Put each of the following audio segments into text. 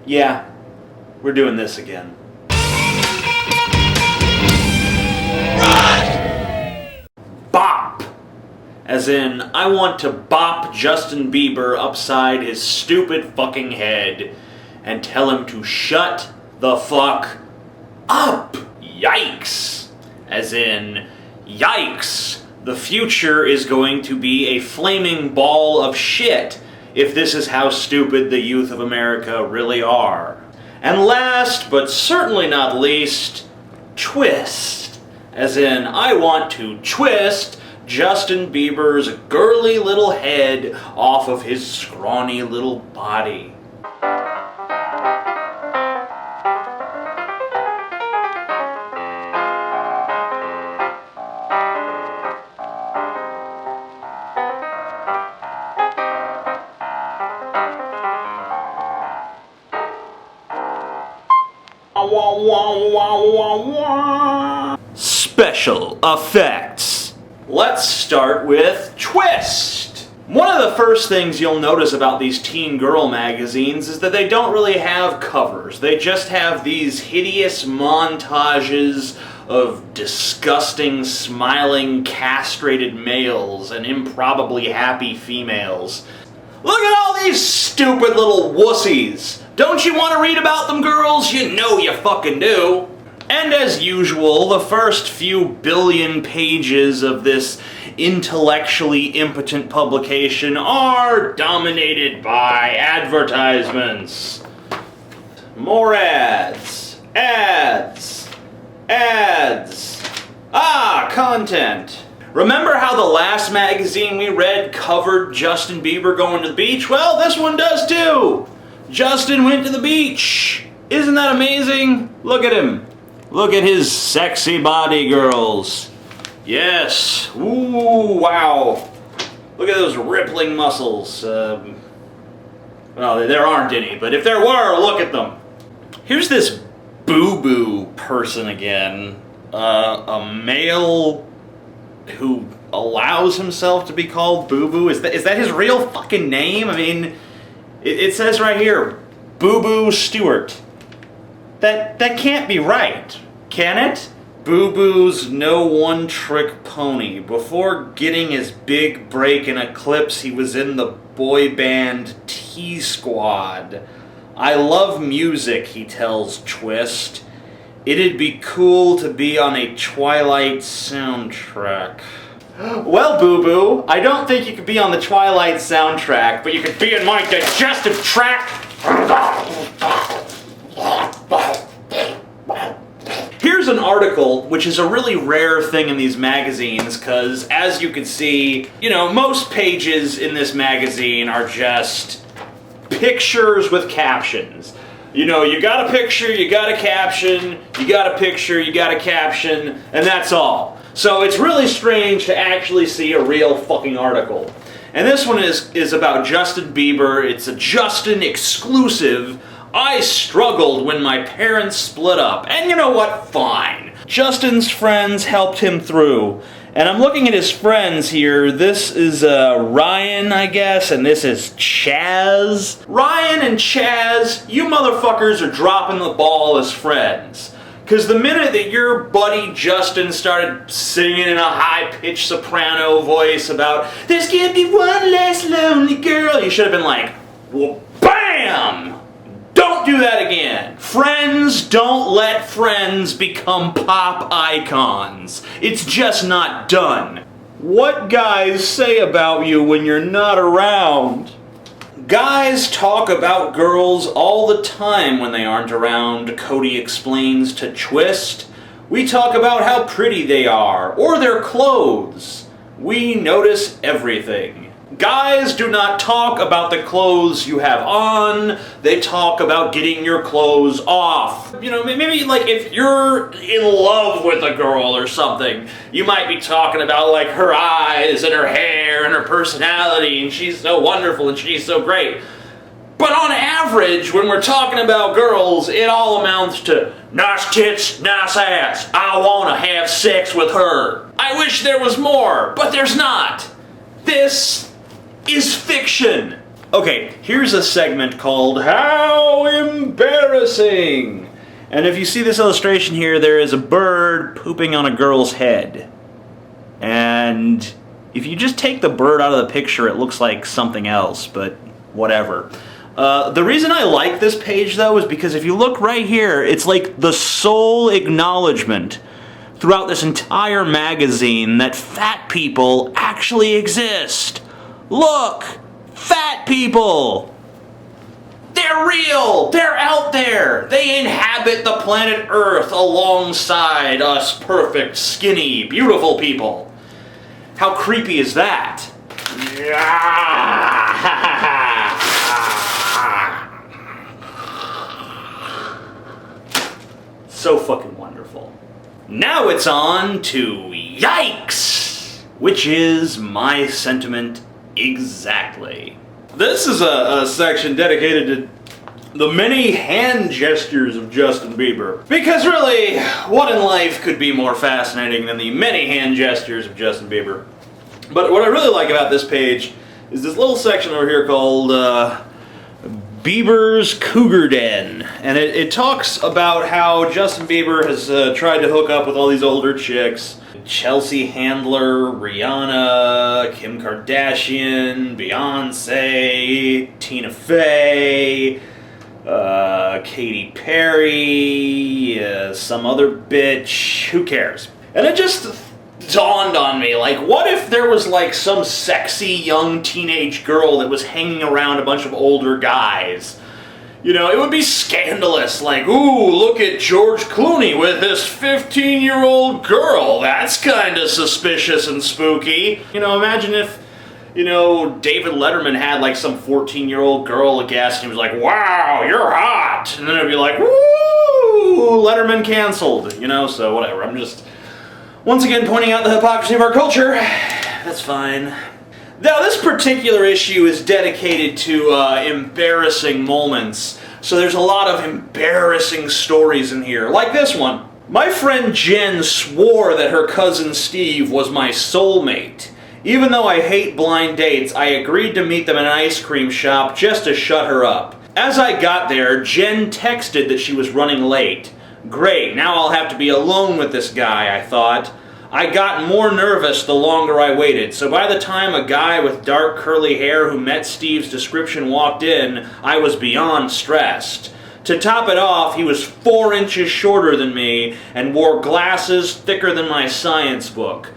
Yeah, we're doing this again. Bop! As in, I want to bop Justin Bieber upside his stupid fucking head and tell him to shut the fuck up! Yikes! As in, yikes! The future is going to be a flaming ball of shit if this is how stupid the youth of America really are. And last, but certainly not least, twist. As in, I want to twist Justin Bieber's girly little head off of his scrawny little body. Special effects. Let's start with twist. One of the first things you'll notice about these teen girl magazines is that they don't really have covers. They just have these hideous montages of disgusting, smiling, castrated males and improbably happy females. Look at all these stupid little wussies! Don't you want to read about them, girls? You know you fucking do. And as usual, the first few billion pages of this intellectually impotent publication are dominated by advertisements. More ads. Ads. Ads. Ah, content. Remember how the last magazine we read covered Justin Bieber going to the beach? Well, this one does too. Justin went to the beach. Isn't that amazing? Look at him. Look at his sexy body, girls. Yes. Ooh, wow. Look at those rippling muscles. Well, there aren't any, but if there were, look at them. Here's this boo-boo person again. A male who allows himself to be called boo-boo. Is that his real fucking name? I mean, it says right here, Boo-Boo Stewart. That can't be right, can it? Boo-Boo's no one-trick pony. Before getting his big break in Eclipse, he was in the boy band T-Squad. I love music, he tells Twist. It'd be cool to be on a Twilight soundtrack. Well, Boo-Boo, I don't think you could be on the Twilight soundtrack, but you could be in my digestive tract. Here's an article, which is a really rare thing in these magazines, because as you can see, most pages in this magazine are just pictures with captions. You got a picture, you got a caption, you got a picture, you got a caption, and that's all. So it's really strange to actually see a real fucking article. And this one is about Justin Bieber. It's a Justin exclusive. I struggled when my parents split up. And you know what? Fine. Justin's friends helped him through. And I'm looking at his friends here. This is Ryan, I guess, and this is Chaz. Ryan and Chaz, you motherfuckers are dropping the ball as friends. Because the minute that your buddy Justin started singing in a high-pitched soprano voice about, "There's gonna be one less lonely girl," you should have been like, well, BAM! Don't do that again. Friends don't let friends become pop icons. It's just not done. What guys say about you when you're not around? Guys talk about girls all the time when they aren't around, Cody explains to Twist. We talk about how pretty they are, or their clothes. We notice everything. Guys do not talk about the clothes you have on, they talk about getting your clothes off. Maybe like if you're in love with a girl or something, you might be talking about like her eyes and her hair and her personality, and she's so wonderful and she's so great. But on average, when we're talking about girls, it all amounts to nice tits, nice ass, I wanna have sex with her. I wish there was more, but there's not. This is fiction. Okay, here's a segment called How Embarrassing! And if you see this illustration here, there is a bird pooping on a girl's head. And if you just take the bird out of the picture, it looks like something else, but whatever. The reason I like this page, though, is because if you look right here, it's like the sole acknowledgement throughout this entire magazine that fat people actually exist. Look! Fat people! They're real! They're out there! They inhabit the planet Earth alongside us perfect, skinny, beautiful people. How creepy is that? So fucking wonderful. Now it's on to Yikes! Which is my sentiment exactly. This is a section dedicated to the many hand gestures of Justin Bieber. Because really, what in life could be more fascinating than the many hand gestures of Justin Bieber? But what I really like about this page is this little section over here called Bieber's Cougar Den. And it talks about how Justin Bieber has tried to hook up with all these older chicks. Chelsea Handler, Rihanna, Kim Kardashian, Beyonce, Tina Fey, Katy Perry, some other bitch, who cares? And it just dawned on me, like, what if there was like some sexy young teenage girl that was hanging around a bunch of older guys? You know, it would be scandalous, like, ooh, look at George Clooney with this 15-year-old girl. That's kind of suspicious and spooky. You know, imagine if, you know, David Letterman had like some 14-year-old girl a guest and he was like, wow, you're hot. And then it'd be like, woo, Letterman canceled. You know, so whatever. I'm just, once again, pointing out the hypocrisy of our culture. That's fine. Now, this particular issue is dedicated to embarrassing moments, so there's a lot of embarrassing stories in here, like this one. My friend Jen swore that her cousin Steve was my soulmate. Even though I hate blind dates, I agreed to meet them in an ice cream shop just to shut her up. As I got there, Jen texted that she was running late. Great, now I'll have to be alone with this guy, I thought. I got more nervous the longer I waited, so by the time a guy with dark curly hair who met Steve's description walked in, I was beyond stressed. To top it off, he was 4 inches shorter than me and wore glasses thicker than my science book.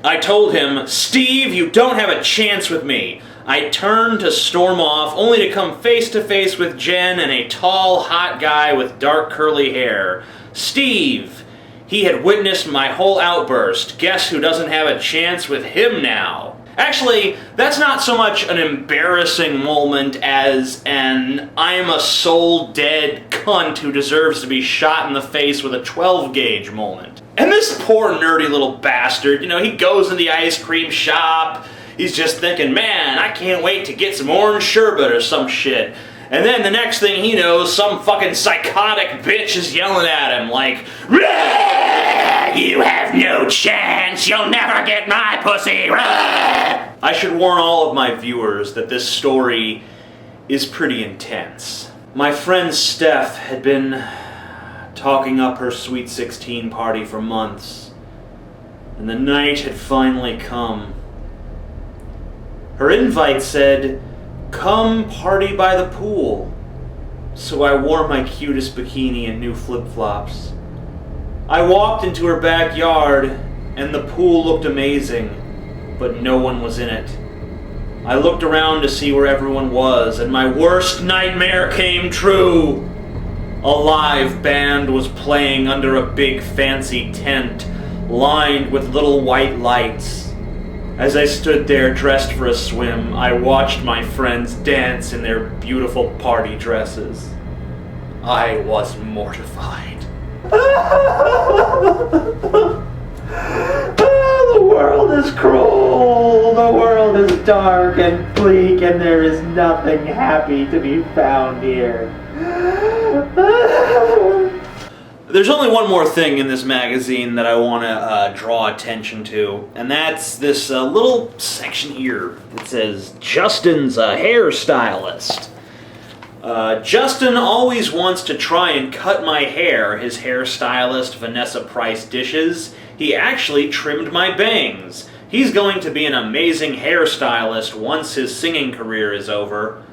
I told him, Steve, you don't have a chance with me. I turned to storm off, only to come face to face with Jen and a tall, hot guy with dark curly hair. Steve! He had witnessed my whole outburst. Guess who doesn't have a chance with him now? Actually, that's not so much an embarrassing moment as an I'm a soul-dead cunt who deserves to be shot in the face with a 12-gauge moment. And this poor nerdy little bastard, you know, he goes in the ice cream shop, he's just thinking, man, I can't wait to get some orange sherbet or some shit. And then the next thing he knows, some fucking psychotic bitch is yelling at him like, you have no chance, you'll never get my pussy. I should warn all of my viewers that this story is pretty intense. My friend Steph had been talking up her Sweet 16 party for months, and the night had finally come. Her invite said, come party by the pool. So I wore my cutest bikini and new flip-flops. I walked into her backyard, and the pool looked amazing, but no one was in it. I looked around to see where everyone was, and my worst nightmare came true. A live band was playing under a big fancy tent, lined with little white lights. As I stood there dressed for a swim, I watched my friends dance in their beautiful party dresses. I was mortified. The world is cruel, the world is dark and bleak, and there is nothing happy to be found here. There's only one more thing in this magazine that I want to draw attention to, and that's this little section here. It says, Justin's a hairstylist. Justin always wants to try and cut my hair, his hairstylist Vanessa Price dishes. He actually trimmed my bangs. He's going to be an amazing hairstylist once his singing career is over.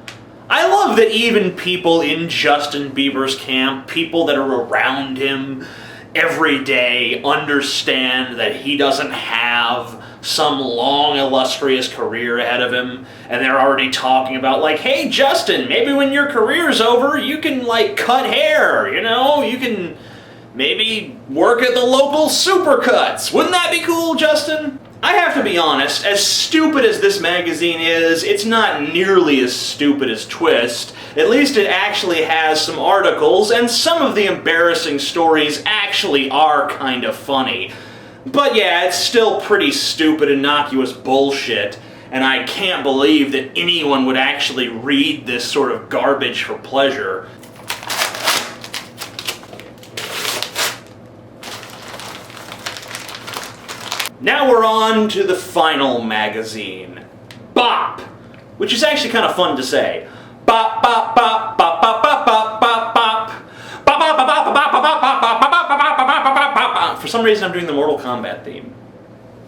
I love that even people in Justin Bieber's camp, people that are around him every day, understand that he doesn't have some long, illustrious career ahead of him, and they're already talking about, like, hey, Justin, maybe when your career's over, you can, like, cut hair, you know? You can maybe work at the local Supercuts. Wouldn't that be cool, Justin? I have to be honest, as stupid as this magazine is, it's not nearly as stupid as Twist. At least it actually has some articles, and some of the embarrassing stories actually are kind of funny. But yeah, it's still pretty stupid, innocuous bullshit, and I can't believe that anyone would actually read this sort of garbage for pleasure. Now we're on to the final magazine, Bop, which is actually kind of fun to say. Bop, bop, bop, bop, bop, bop, bop, bop, bop. Bop, bop, bop, bop, bop, bop, bop, bop, bop, bop, bop, bop, bop, bop. For some reason I'm doing the Mortal Kombat theme.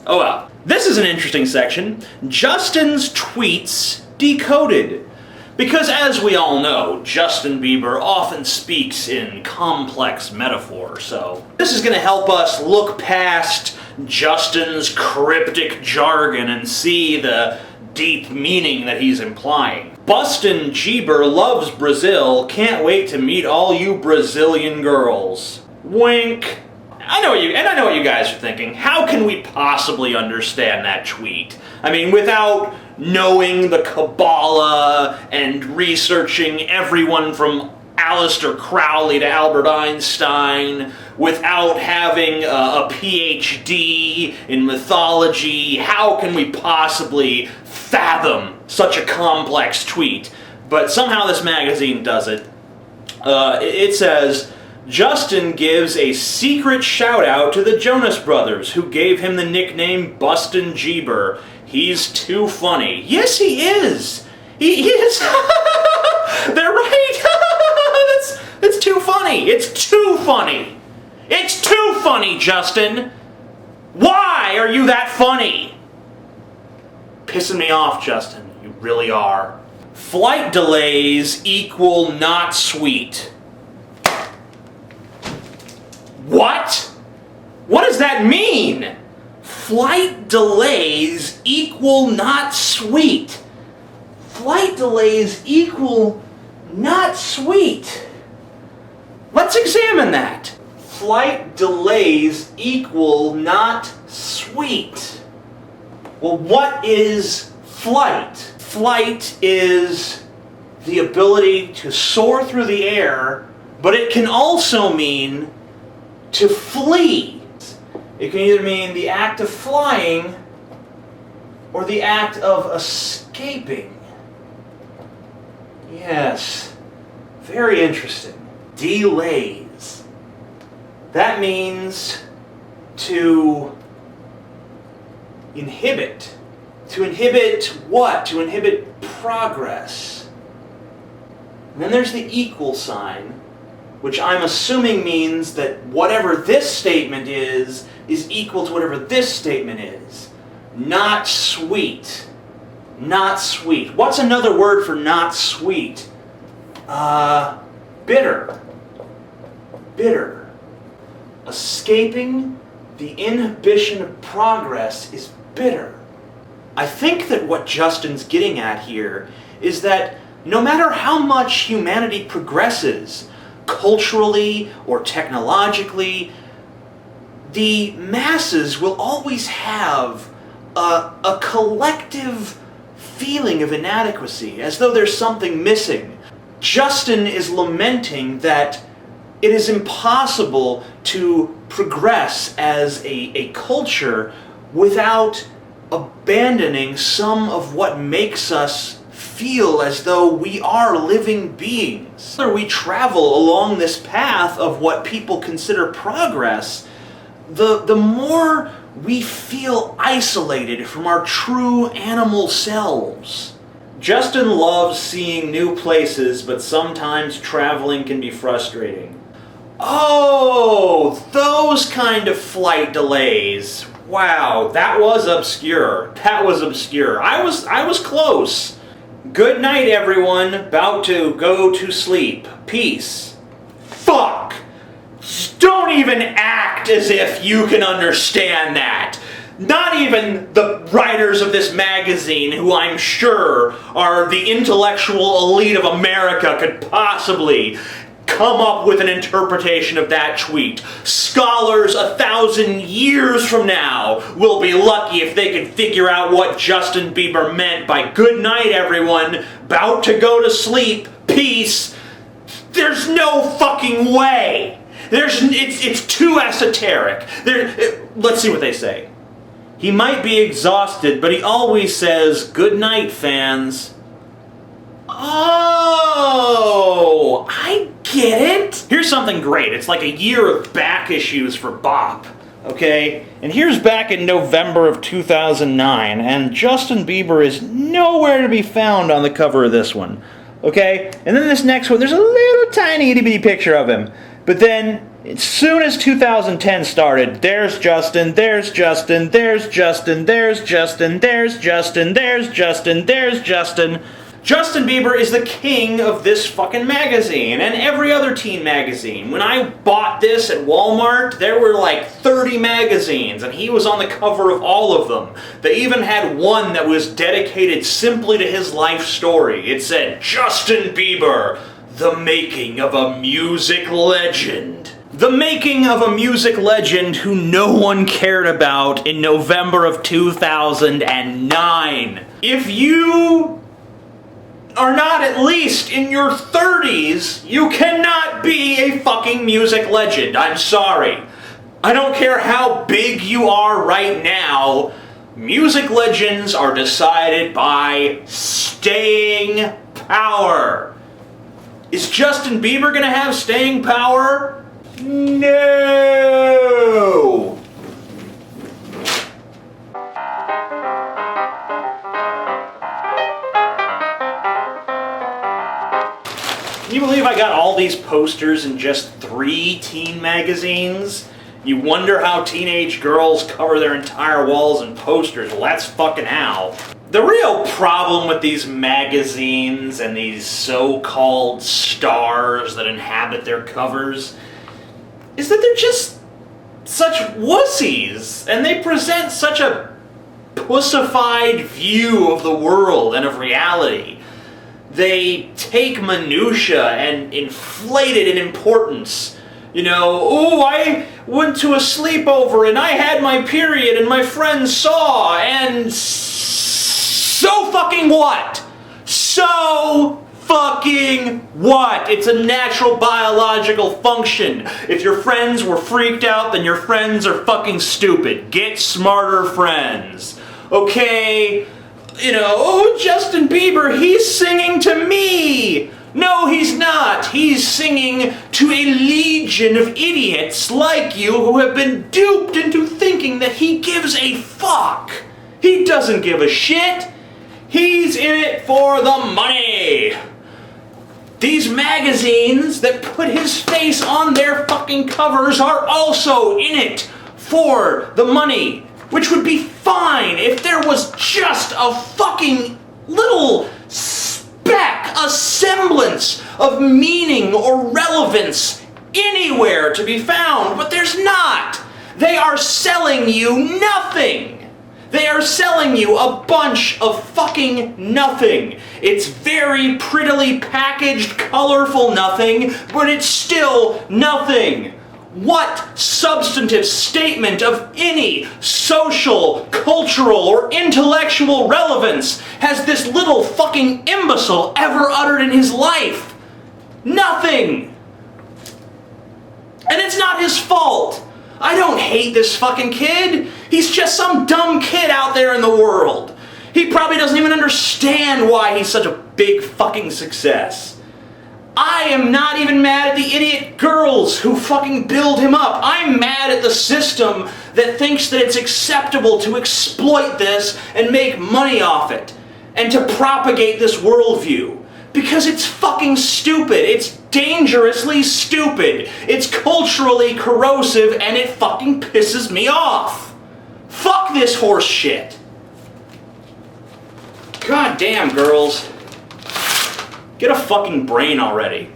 Oh well. This is an interesting section, Justin's Tweets Decoded. Because as we all know, Justin Bieber often speaks in complex metaphor, so this is going to help us look past Justin's cryptic jargon and see the deep meaning that he's implying. Bustin' Bieber loves Brazil, can't wait to meet all you Brazilian girls. Wink. I know what you guys are thinking. How can we possibly understand that tweet? I mean, without knowing the Kabbalah and researching everyone from Aleister Crowley to Albert Einstein, without having a PhD in mythology, how can we possibly fathom such a complex tweet? But somehow this magazine does it. It says, Justin gives a secret shout-out to the Jonas Brothers, who gave him the nickname Bustin' Bieber. He's too funny. Yes, he is! He is! They're right! That's too funny! It's too funny! It's too funny, Justin! Why are you that funny? Pissing me off, Justin. You really are. Flight delays equal not sweet. What? What does that mean? Flight delays equal not sweet. Flight delays equal not sweet. Let's examine that. Flight delays equal not sweet. Well, what is flight? Flight is the ability to soar through the air, but it can also mean to flee. It can either mean the act of flying or the act of escaping. Yes, very interesting. Delays. That means to inhibit. To inhibit what? To inhibit progress. And then there's the equal sign, which I'm assuming means that whatever this statement is equal to whatever this statement is. Not sweet. Not sweet. What's another word for not sweet? Bitter. Bitter. Escaping the inhibition of progress is bitter. I think that what Justin's getting at here is that no matter how much humanity progresses, culturally or technologically, the masses will always have a collective feeling of inadequacy, as though there's something missing. Justin is lamenting that it is impossible to progress as a culture without abandoning some of what makes us feel as though we are living beings. We travel along this path of what people consider progress, the more we feel isolated from our true animal selves. Justin loves seeing new places, but sometimes traveling can be frustrating. Oh, those kind of flight delays. Wow, that was obscure. That was obscure. I was close. Good night, everyone. About to go to sleep. Peace. Fuck! Don't even act as if you can understand that. Not even the writers of this magazine, who I'm sure are the intellectual elite of America, could possibly come up with an interpretation of that tweet. Scholars 1,000 years from now will be lucky if they can figure out what Justin Bieber meant by "good night, everyone, about to go to sleep, peace." There's no fucking way. It's too esoteric. Let's see what they say. He might be exhausted, but he always says, "Good night, fans." Oh, I get it. Here's something great. It's like a year of back issues for Bop. Okay? And here's back in November of 2009, and Justin Bieber is nowhere to be found on the cover of this one. Okay? And then this next one, there's a little tiny itty bitty picture of him. But then, as soon as 2010 started, there's Justin, there's Justin, there's Justin, there's Justin, there's Justin, there's Justin, there's Justin. Justin Bieber is the king of this fucking magazine, and every other teen magazine. When I bought this at Walmart, there were like 30 magazines, and he was on the cover of all of them. They even had one that was dedicated simply to his life story. It said, "Justin Bieber, the making of a music legend." The making of a music legend who no one cared about in November of 2009. If you are not at least in your 30s, you cannot be a fucking music legend. I'm sorry. I don't care how big you are right now. Music legends are decided by staying power. Is Justin Bieber gonna have staying power? No! Can you believe I got all these posters in just 3 teen magazines? You wonder how teenage girls cover their entire walls in posters. Well, that's fucking how. The real problem with these magazines and these so-called stars that inhabit their covers is that they're just such wussies, and they present such a pussified view of the world and of reality. They take minutia and inflate it in importance. You know, "Oh, I went to a sleepover and I had my period and my friends saw," and so fucking what? So fucking what? It's a natural biological function. If your friends were freaked out, then your friends are fucking stupid. Get smarter friends. Okay? You know, "Oh, Justin Bieber, he's singing to me." No, he's not. He's singing to a legion of idiots like you who have been duped into thinking that he gives a fuck. He doesn't give a shit. He's in it for the money. These magazines that put his face on their fucking covers are also in it for the money. Which would be fine if there was just a fucking little speck, a semblance of meaning or relevance anywhere to be found, but there's not. They are selling you nothing. They are selling you a bunch of fucking nothing. It's very prettily packaged, colorful nothing, but it's still nothing. What substantive statement of any social, cultural, or intellectual relevance has this little fucking imbecile ever uttered in his life? Nothing! And it's not his fault. I don't hate this fucking kid. He's just some dumb kid out there in the world. He probably doesn't even understand why he's such a big fucking success. I am not even mad at the idiot girls who fucking build him up. I'm mad at the system that thinks that it's acceptable to exploit this and make money off it, and to propagate this worldview. Because it's fucking stupid. It's dangerously stupid. It's culturally corrosive, and it fucking pisses me off. Fuck this horse shit. God damn, girls. Get a fucking brain already.